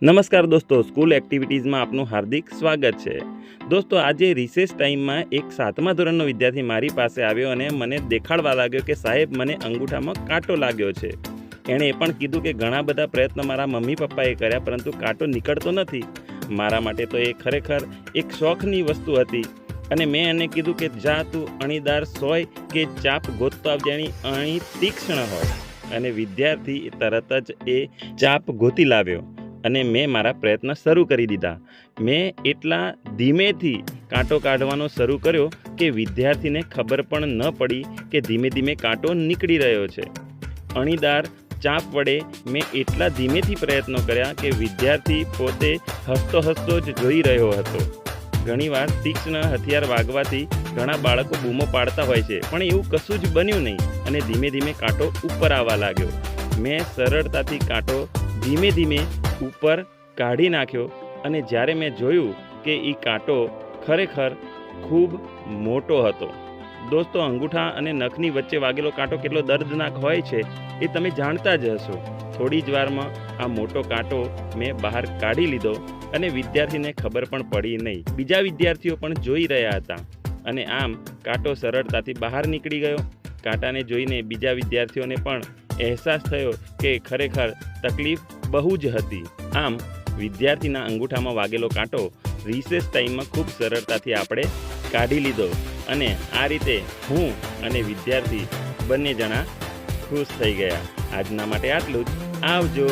નમસ્કાર દોસ્તો, સ્કૂલ એક્ટિવિટીઝમાં આપનું હાર્દિક સ્વાગત છે। દોસ્તો, આજે રિસેસ ટાઈમમાં એક 7મા ધોરણનો વિદ્યાર્થી મારી પાસે આવ્યો અને મને દેખાડવા લાગ્યો કે સાહેબ, મને અંગૂઠામાં કાંટો લાગ્યો છે। એણે એ પણ કીધું કે ઘણા બધા પ્રયત્ન મારા મમ્મી પપ્પાએ કર્યા, પરંતુ કાંટો નીકળતો નથી। મારા માટે તો એ ખરેખર એક શોખની વસ્તુ હતી અને મેં એને કીધું કે જા તું અણીદાર સોય કે ચાપ ગોતતો આવજે, એની અણી તીક્ષ્ણ હોય। અને વિદ્યાર્થી તરત જ એ ચાપ ગોતી લાવ્યો અને મેં મારા પ્રયત્ન શરૂ કરી દીધા। મેં એટલા ધીમેથી કાંટો કાઢવાનો શરૂ કર્યો કે વિદ્યાર્થીને ખબર પણ ન પડી કે ધીમે ધીમે કાંટો નીકળી રહ્યો છે। અણીદાર ચાપ વડે મેં એટલા ધીમેથી પ્રયત્નો કર્યા કે વિદ્યાર્થી પોતે હસતો હસતો જ જોઈ રહ્યો હતો। ઘણીવાર તીક્ષ્ણ હથિયાર વાગવાથી ઘણા બાળકો બૂમો પાડતા હોય છે, પણ એવું કશું જ બન્યું નહીં અને ધીમે ધીમે કાંટો ઉપર આવવા લાગ્યો। મેં સરળતાથી કાંટો ધીમે ધીમે ઉપર કાઢી નાખ્યો અને જ્યારે મેં જોયું કે એ કાંટો ખરેખર ખૂબ મોટો હતો। દોસ્તો, અંગૂઠા અને નખની વચ્ચે વાગેલો કાંટો કેટલો દર્દનાક હોય છે એ તમે જાણતા જ હશો। થોડી જ વારમાં આ મોટો કાંટો મેં બહાર કાઢી લીધો અને વિદ્યાર્થીને ખબર પણ પડી નહીં। બીજા વિદ્યાર્થીઓ પણ જોઈ રહ્યા હતા અને આમ કાંટો સરળતાથી બહાર નીકળી ગયો। કાંટાને જોઈને બીજા વિદ્યાર્થીઓને પણ અહેસાસ થયો કે ખરેખર તકલીફ બહુ જ હતી। આમ વિદ્યાર્થીના અંગૂઠામાં વાગેલો કાંટો રિસેસ ટાઈમમાં ખૂબ સરળતાથી આપણે કાઢી લીધો અને આ રીતે હું અને વિદ્યાર્થી બંને જણા ખુશ થઈ ગયા। આજના માટે આટલું જ। આવજો।